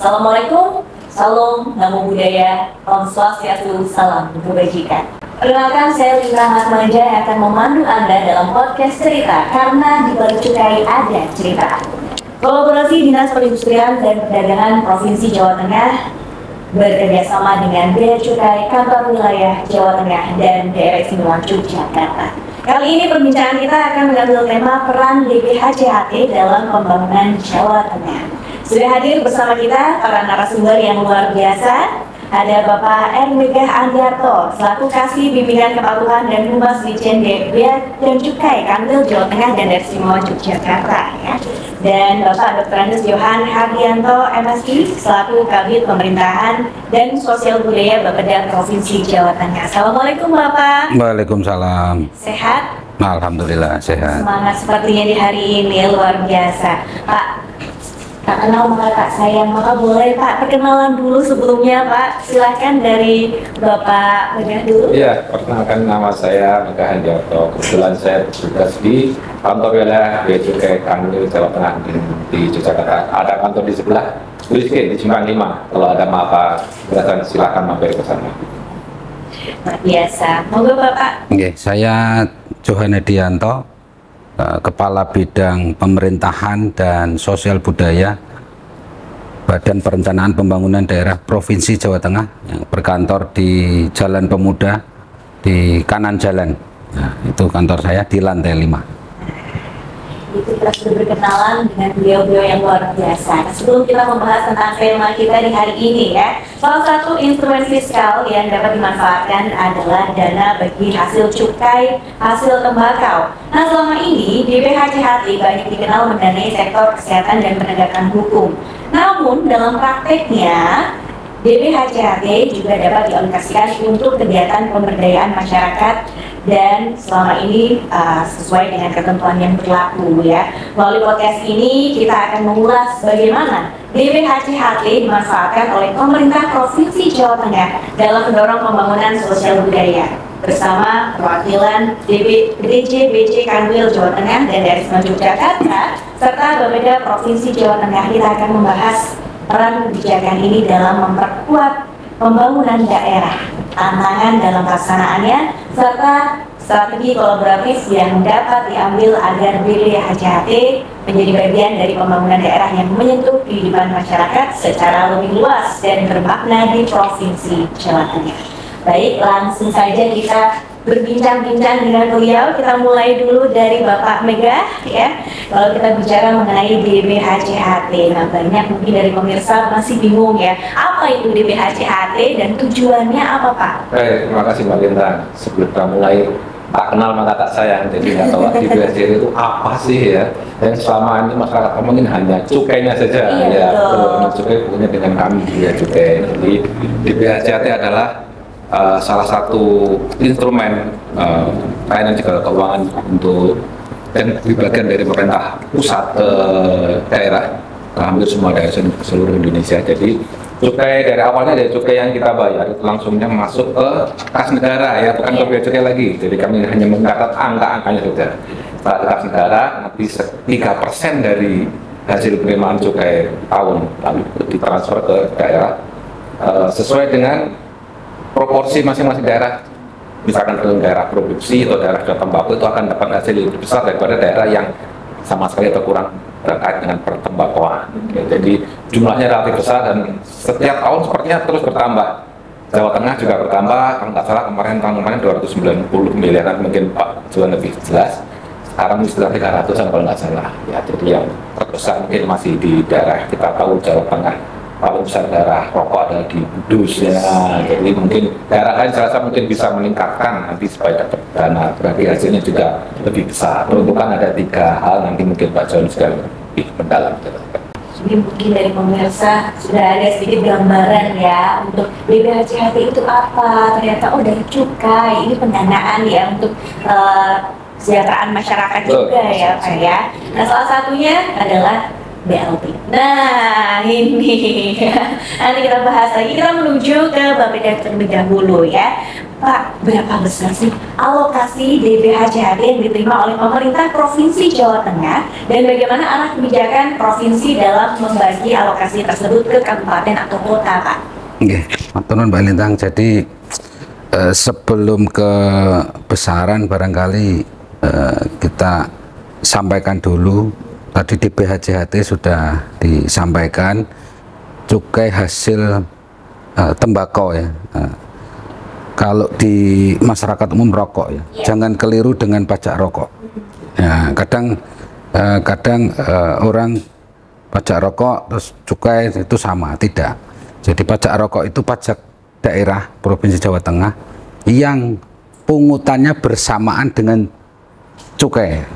Assalamualaikum, salam, namo buddhaya, om swastiastu, salam kebajikan. Perkenalkan, saya Lina Hatmaja yang akan memandu Anda dalam podcast cerita, karena di balik cukai ada cerita. Kolaborasi Dinas Perindustrian dan Perdagangan Provinsi Jawa Tengah bekerjasama dengan Bea Cukai Kantor Wilayah Jawa Tengah dan Daerah Istimewa Yogyakarta. Kali ini perbincangan kita akan mengambil tema peran DPHCHT dalam pembangunan Jawa Tengah. Sudah hadir bersama kita para narasumber yang luar biasa. Ada Bapak R. Megah Andiarto selaku Kasih Bimbingan Kepatuhan dan Humas Ditjen Bea dan Cukai Kanwil Jawa Tengah dan Daerah Istimewa Yogyakarta, ya. Dan Bapak Dr. Andes Johan Hardianto MSI selaku Kabid Pemerintahan dan Sosial Budaya Bapeda Provinsi Jawa Tengah. Assalamualaikum Bapak. Waalaikumsalam. Sehat? Alhamdulillah sehat. Semangat sepertinya di hari ini luar biasa, Pak. Tak kenal maka tak sayang, maka boleh Pak perkenalan dulu sebelumnya Pak. Silahkan dari Bapak Megah dulu. Iya, perkenalkan nama saya Megah Andiarto. Kebetulan saya bertugas di kantor wilayah Bea Cukai Kanwil Jawa Tengah di Yogyakarta. Ada kantor di sebelah, di Simpang 5. Kalau ada apa silakan mampir ke sana. Luar biasa. Moga Bapak. Oke, saya Johan Hardianto, Kepala Bidang Pemerintahan dan Sosial Budaya Badan Perencanaan Pembangunan Daerah Provinsi Jawa Tengah yang berkantor di Jalan Pemuda di kanan jalan. Nah, itu kantor saya di lantai 5. Itu kita sudah berkenalan dengan beliau-beliau yang luar biasa. Sebelum kita membahas tentang tema kita di hari ini, ya, salah satu instrumen fiskal yang dapat dimanfaatkan adalah dana bagi hasil cukai hasil tembakau. Nah, selama ini DPHCHT banyak dikenal mendanai sektor kesehatan dan penegakan hukum. Namun dalam prakteknya DPHCHT juga dapat dialokasikan untuk kegiatan pemberdayaan masyarakat dan selama ini sesuai dengan ketentuan yang berlaku, ya. Melalui podcast ini kita akan mengulas bagaimana DPHCHT dimanfaatkan oleh pemerintah Provinsi Jawa Tengah dalam mendorong pembangunan sosial budaya bersama perwakilan DJBC Kanwil Jawa Tengah dan Daerah Istimewa Yogyakarta serta Bapeda Provinsi Jawa Tengah. Kita akan membahas peran kebijakan ini dalam memperkuat pembangunan daerah, tantangan dalam pelaksanaannya, serta strategi kolaboratif yang dapat diambil agar DPHCHT menjadi bagian dari pembangunan daerah yang menyentuh kehidupan masyarakat secara lebih luas dan bermakna di Provinsi Jawa Tengah. Baik, langsung saja kita berbincang-bincang dengan beliau. Kita mulai dulu dari Bapak Megah, ya. Kalau kita bicara mengenai DPHCHT, nah banyak mungkin dari pemirsa masih bingung, ya, apa itu DPHCHT dan tujuannya apa, Pak? Baik, terima kasih Mbak Linda. Sebelum kita mulai, tak kenal maka tak sayang, jadi nggak tahu DPHCHT itu apa sih, ya. Dan selama ini masyarakat mungkin hanya cukainya saja, iya, ya. Kalau cukai punya dengan kami dia cukai. Jadi DPHCHT adalah salah satu instrumen financial keuangan untuk dan bagian dari pemerintah pusat ke daerah, hampir semua daerah seluruh Indonesia. Jadi cukai dari awalnya dari cukai yang kita bayar itu langsungnya masuk ke kas negara, ya, bukan ke bea cukai lagi. Jadi kami hanya mencatat angka-angkanya saja. Setelah ke kas negara, nanti 3% dari hasil penerimaan cukai tahun lalu ditransfer ke daerah sesuai dengan proporsi masing-masing daerah. Misalkan daerah produksi atau daerah tembakau itu akan dapat hasil lebih besar daripada daerah yang sama sekali atau kurang terkait dengan pertembakauan. Jadi jumlahnya relatif besar dan setiap tahun sepertinya terus bertambah. Jawa Tengah juga bertambah, kalau nggak salah tahun kemarin 290 miliaran, mungkin Pak Juan lebih jelas. Sekarang istilah 300-an kalau nggak salah. Ya, jadi yang terbesar mungkin masih di daerah kita tahu Jawa Tengah. Paling besar daerah rokok ada di Kudus, ya. Jadi mungkin daerah lain saya rasa mungkin bisa meningkatkan nanti supaya dapat dana, berarti hasilnya juga lebih besar. Peruntukan ada 3 hal, nanti mungkin Pak John juga lebih mendalam. Jadi mungkin dari pemirsa sudah ada sedikit gambaran, ya, untuk DPHCHT itu apa. Ternyata dari cukai, ini pendanaan, ya, untuk kesejahteraan masyarakat juga, ya Pak, ya. Nah, salah satunya adalah BLT. Nah, ini nanti kita bahas lagi. Kita menuju ke Bapeda terlebih dahulu ya. Pak, berapa besar sih alokasi DBH-JHT yang diterima oleh pemerintah Provinsi Jawa Tengah dan bagaimana arah kebijakan provinsi dalam membagi alokasi tersebut ke kabupaten atau kota, Pak? Oke, matur nuwun Mbak Lintang. Jadi sebelum ke besaran barangkali kita sampaikan dulu. Tadi DBH-JHT sudah disampaikan, cukai hasil tembakau ya. Kalau di masyarakat umum rokok ya, jangan keliru dengan pajak rokok. Ya, kadang orang pajak rokok terus cukai itu sama, tidak. Jadi pajak rokok itu pajak daerah Provinsi Jawa Tengah yang pungutannya bersamaan dengan cukai.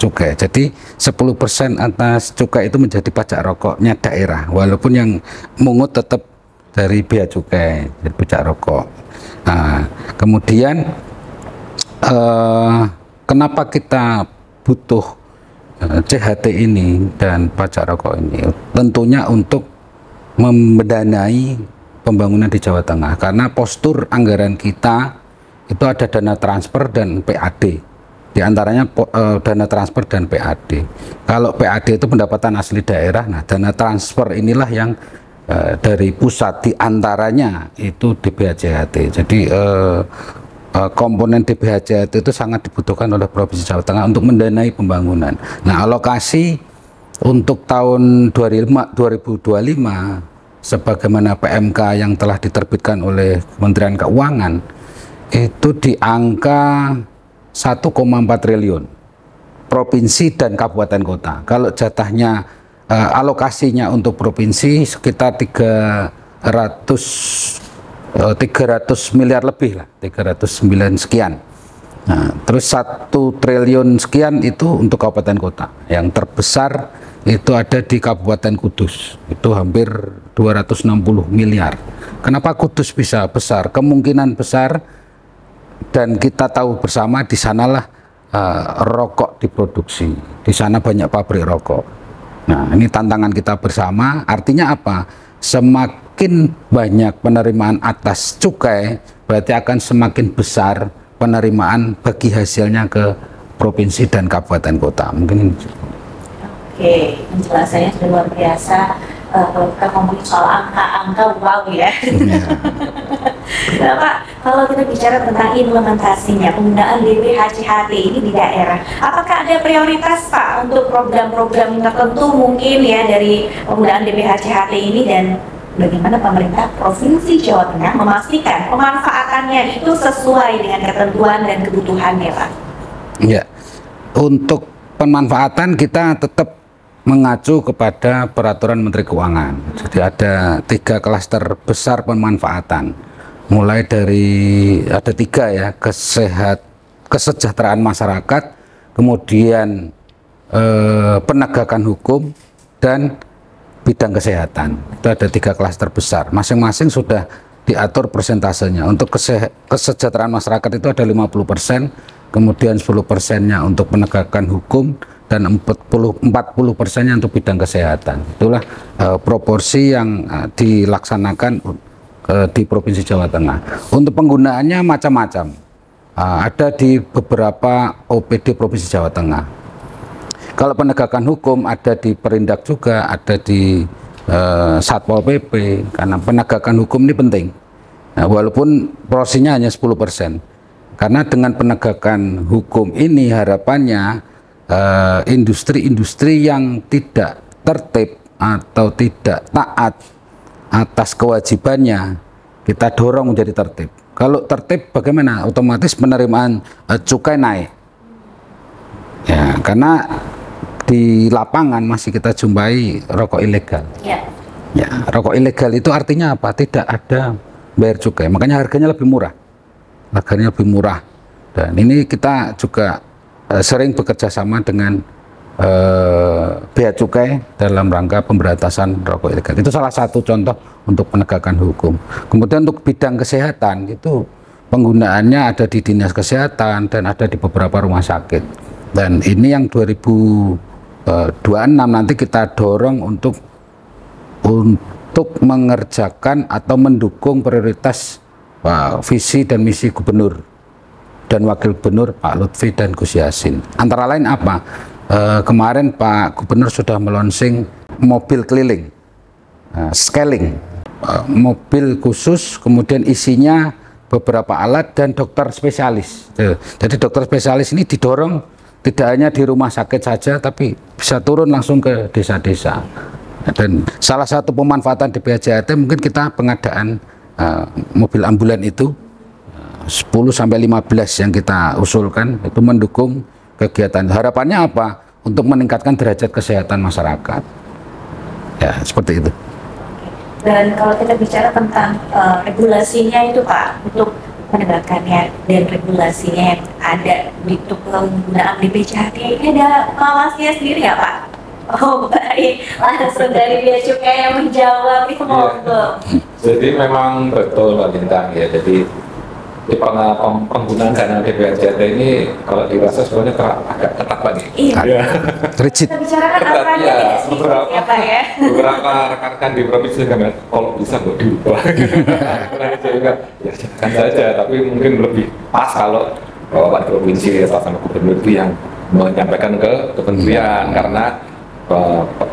Jadi 10% atas cukai itu menjadi pajak rokoknya daerah, walaupun yang mungut tetap dari bea cukai, dari pajak rokok. Nah, kemudian kenapa kita butuh CHT ini dan pajak rokok ini? Tentunya untuk mendanai pembangunan di Jawa Tengah, karena postur anggaran kita itu ada dana transfer dan PAD. Di antaranya dana transfer dan PAD. Kalau PAD itu pendapatan asli daerah, nah dana transfer inilah yang dari pusat, di antaranya itu DBH-JHT. Jadi komponen DBH-JHT itu sangat dibutuhkan oleh Provinsi Jawa Tengah untuk mendanai pembangunan. Nah, alokasi untuk tahun 2025 sebagaimana PMK yang telah diterbitkan oleh Kementerian Keuangan itu di angka 1,4 triliun provinsi dan kabupaten kota. Kalau jatahnya alokasinya untuk provinsi sekitar 300 miliar lebih lah, 309 sekian. Nah, terus 1 triliun sekian itu untuk kabupaten kota. Yang terbesar itu ada di Kabupaten Kudus, itu hampir 260 miliar. Kenapa Kudus bisa besar? Kemungkinan besar, dan kita tahu bersama di sanalah rokok diproduksi, di sana banyak pabrik rokok. Nah, ini tantangan kita bersama. Artinya apa? Semakin banyak penerimaan atas cukai, berarti akan semakin besar penerimaan bagi hasilnya ke provinsi dan kabupaten kota. Mungkin ini. Oke, penjelasannya sudah luar biasa. Kalau kita ngomongin soal angka-angka, wow ya. Nah, Pak, kalau kita bicara tentang implementasinya, penggunaan DBH-JHT ini di daerah, apakah ada prioritas Pak untuk program-program tertentu mungkin ya dari penggunaan DBH-JHT ini, dan bagaimana pemerintah Provinsi Jawa Tengah memastikan pemanfaatannya itu sesuai dengan ketentuan dan kebutuhannya, Pak? Ya, untuk pemanfaatan kita tetap mengacu kepada peraturan Menteri Keuangan. Jadi ada 3 klaster besar pemanfaatan, mulai dari ada 3 ya, kesejahteraan masyarakat, kemudian penegakan hukum, dan bidang kesehatan. Itu ada 3 klaster besar, masing-masing sudah diatur persentasenya. Untuk kesejahteraan masyarakat itu ada 50%, kemudian 10%-nya untuk penegakan hukum, dan 40%-nya untuk bidang kesehatan. Itulah proporsi yang dilaksanakan di Provinsi Jawa Tengah. Untuk penggunaannya macam-macam. Ada di beberapa OPD Provinsi Jawa Tengah. Kalau penegakan hukum ada di Perindak juga, ada di Satpol PP, karena penegakan hukum ini penting. Nah, walaupun porsinya hanya 10%. Karena dengan penegakan hukum ini harapannya industri-industri yang tidak tertib atau tidak taat atas kewajibannya kita dorong menjadi tertib. Kalau tertib bagaimana? Otomatis penerimaan cukai naik. Ya, karena di lapangan masih kita jumpai rokok ilegal. Ya, rokok ilegal itu artinya apa? Tidak ada bayar cukai. Makanya harganya lebih murah. Harganya lebih murah. Dan ini kita juga sering bekerja sama dengan bea cukai dalam rangka pemberantasan rokok ilegal. Itu salah satu contoh untuk penegakan hukum. Kemudian untuk bidang kesehatan itu penggunaannya ada di dinas kesehatan dan ada di beberapa rumah sakit. Dan ini yang 2025 26 nanti kita dorong untuk mengerjakan atau mendukung prioritas visi dan misi gubernur dan wakil gubernur Pak Lutfi dan Gus Yassin. Antara lain apa? Kemarin Pak Gubernur sudah melonsing mobil keliling, scaling, mobil khusus, kemudian isinya beberapa alat dan dokter spesialis. Jadi dokter spesialis ini didorong tidak hanya di rumah sakit saja, tapi bisa turun langsung ke desa-desa. Dan salah satu pemanfaatan di BHJAT mungkin kita pengadaan mobil ambulan itu 10-15 yang kita usulkan itu mendukung kegiatan. Harapannya apa? Untuk meningkatkan derajat kesehatan masyarakat. Ya, seperti itu. Dan kalau kita bicara tentang regulasinya itu Pak, untuk penegakannya dan regulasinya yang ada di penggunaan BPJHT ini ada pengawasnya sendiri ya Pak? Oh baik, langsung dari Bea Cukai yang menjawab itu monggo. Jadi memang betul Mbak Bintang ya, jadi di penggunaan dana BPJHT ini kalau dirasa sebenarnya agak ketat Pak nih. Iya. Rigid. Kita bicarakan aturannya tidak sedikit ya Pak ya. Beberapa rekan-rekan di provinsi kan kalau bisa nggak diubah. Juga ya silakan saja, tapi mungkin lebih pas kalau Bapak provinsi sama gubernur itu yang menyampaikan ke kementerian karena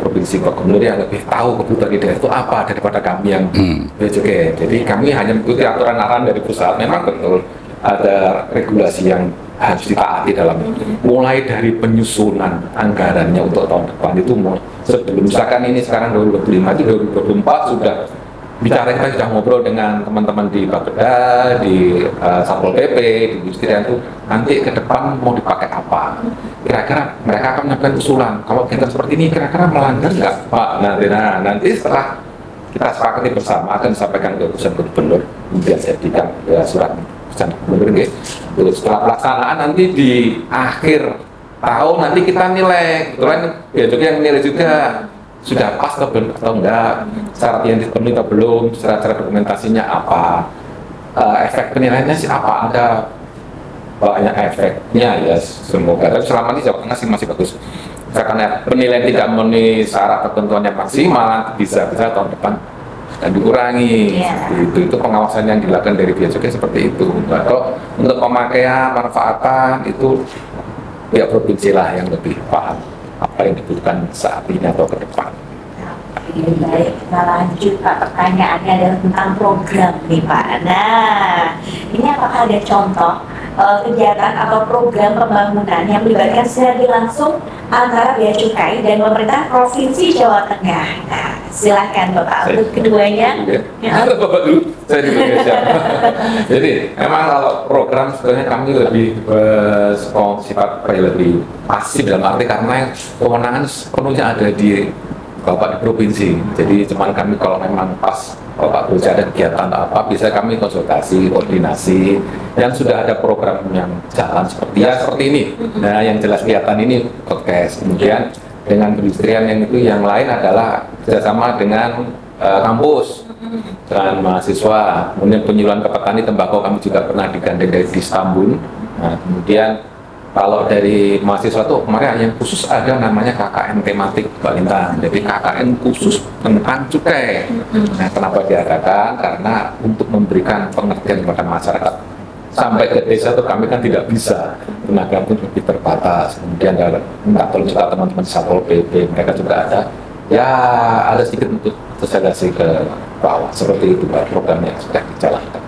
provinsi gubernur yang lebih tahu kebutuhan di daerah itu apa daripada kami yang BJK. Jadi kami hanya mengikuti aturan arahan dari pusat. Memang betul ada regulasi yang harus ditaati dalam mulai dari penyusunan anggarannya untuk tahun depan itu sebelum misalkan ini sekarang 2025 itu 2024 sudah bicara, kita sudah ngobrol dengan teman-teman di Bapeda, di Satpol PP, di Industrian itu nanti ke depan mau dipakai apa? Kira-kira mereka akan menyampaikan usulan. Kalau kita seperti ini kira-kira melanggar nggak Pak? Nanti setelah kita sepakati bersama akan disampaikan ke pusat gubernur, kemudian saya jadikan surat pusat gubernur. Setelah pelaksanaan nanti di akhir tahun nanti kita nilai, kebetulan ya juga yang nilai juga sudah pas atau enggak, syarat yang dipenuhi atau belum, syarat dokumentasinya apa, efek penilaiannya sih apa, ada banyak efeknya ya semoga. Tapi selama ini Jawa Tengah sih masih bagus. Misalkan penilaian tidak memenuhi syarat ketentuannya maksimal, bisa tahun depan dan dikurangi. Itu pengawasan yang dilakukan dari Bea Cukai seperti itu. Atau untuk pemakaian manfaatan itu pihak provinsi lah yang lebih paham apa yang dibutuhkan saat ini atau ke depan. Baik, kita lanjut Pak, pertanyaannya adalah tentang program nih Pak. Nah, ini apakah ada contoh kegiatan atau program pembangunan yang melibatkan secara langsung antara Bea Cukai dan pemerintah Provinsi Jawa Tengah? Nah, silakan Bapak untuk keduanya. Bapak dulu, saya di Indonesia. Jadi memang kalau program sebenarnya kami lebih bersifat lebih pasif dalam arti karena kewenangan sepenuhnya ada di Bapak di provinsi. Jadi cuman kami kalau memang pas Bapak bekerja ada kegiatan atau apa, bisa kami konsultasi, koordinasi, yang sudah ada program yang jalan seperti ini. Nah, yang jelas kelihatan ini podcast. Kemudian dengan perindustrian yang lain adalah kerjasama dengan kampus dengan mahasiswa. Kemudian penyuluhan ke petani tembakau kami juga pernah digandeng dari Istanbul. Nah, kemudian kalau dari mahasiswa tuh kemarin yang khusus ada namanya KKN tematik Mbak Lintang. Jadi KKN khusus tentang cukai. Nah, kenapa diadakan? Karena untuk memberikan pengertian kepada masyarakat. Sampai ke desa tuh kami kan tidak bisa, tenaga pun lebih terbatas. Kemudian minta tolong juga teman-teman Satpol PP, mereka juga ada sedikit untuk sosialisasi ke bawah. Seperti itu Pak program yang sudah dijalankan.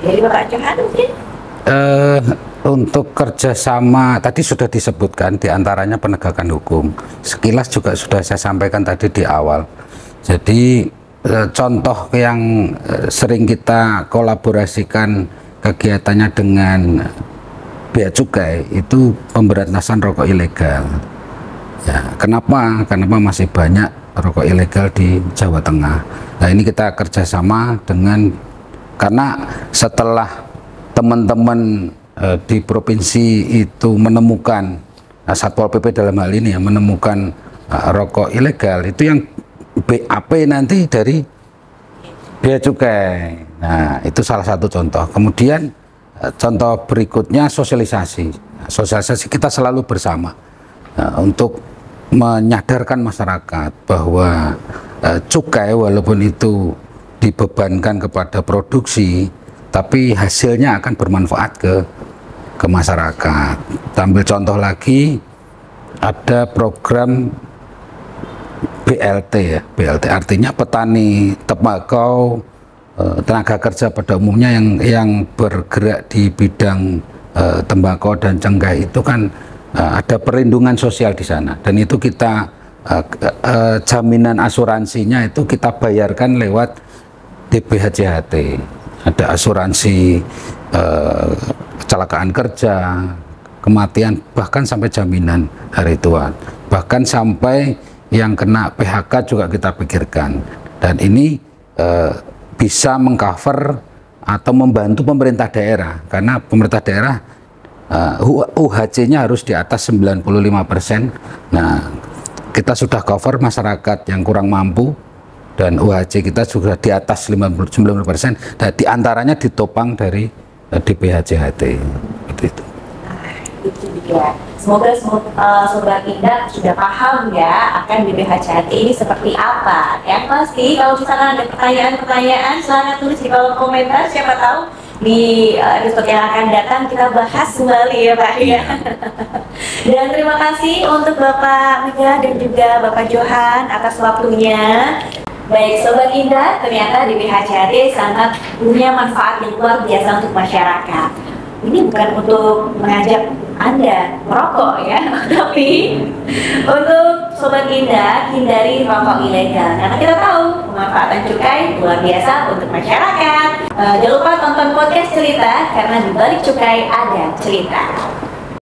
Jadi Bapak Johan mungkin? Untuk kerjasama tadi sudah disebutkan, diantaranya penegakan hukum. Sekilas juga sudah saya sampaikan tadi di awal. Jadi contoh yang sering kita kolaborasikan kegiatannya dengan Bea Cukai itu pemberantasan rokok ilegal. Ya, kenapa? Karena masih banyak rokok ilegal di Jawa Tengah. Nah, ini kita kerjasama karena setelah teman-teman di provinsi itu menemukan Satpol PP dalam hal ini menemukan rokok ilegal, itu yang BAP nanti dari Bea Cukai. Nah, itu salah satu contoh. Kemudian contoh berikutnya sosialisasi. Sosialisasi kita selalu bersama untuk menyadarkan masyarakat bahwa cukai walaupun itu dibebankan kepada produksi, tapi hasilnya akan bermanfaat ke masyarakat. Kita ambil contoh lagi, ada program BLT ya, BLT artinya petani tembakau, tenaga kerja pada umumnya yang bergerak di bidang tembakau dan cengkeh itu kan ada perlindungan sosial di sana, dan itu kita jaminan asuransinya itu kita bayarkan lewat DPHJHT. Ada asuransi kecelakaan kerja, kematian, bahkan sampai jaminan hari tua, bahkan sampai yang kena PHK juga kita pikirkan. Dan ini bisa mengcover atau membantu pemerintah daerah, karena pemerintah daerah UHC-nya harus di atas 95%. Nah, kita sudah cover masyarakat yang kurang mampu, dan UHC kita juga di atas 90%, dan diantaranya ditopang dari DPHJHT. Itu. Itu dia. Semoga Sobat Indah sudah paham ya akan DPHJHT ini seperti apa. Yang pasti kalau misalkan ada pertanyaan-pertanyaan, silahkan tulis di kolom komentar. Siapa tahu di episode yang akan datang kita bahas kembali ya Pak ya. Dan terima kasih untuk Bapak Mega dan juga Bapak Johan atas waktunya. Baik Sobat Indah, ternyata DPHJHT sangat punya manfaat yang luar biasa untuk masyarakat. Ini bukan untuk mengajak Anda merokok ya, tapi untuk Sobat Indah hindari rokok ilegal, karena kita tahu pemanfaatan cukai luar biasa untuk masyarakat. Jangan lupa tonton podcast cerita, karena di balik cukai ada cerita.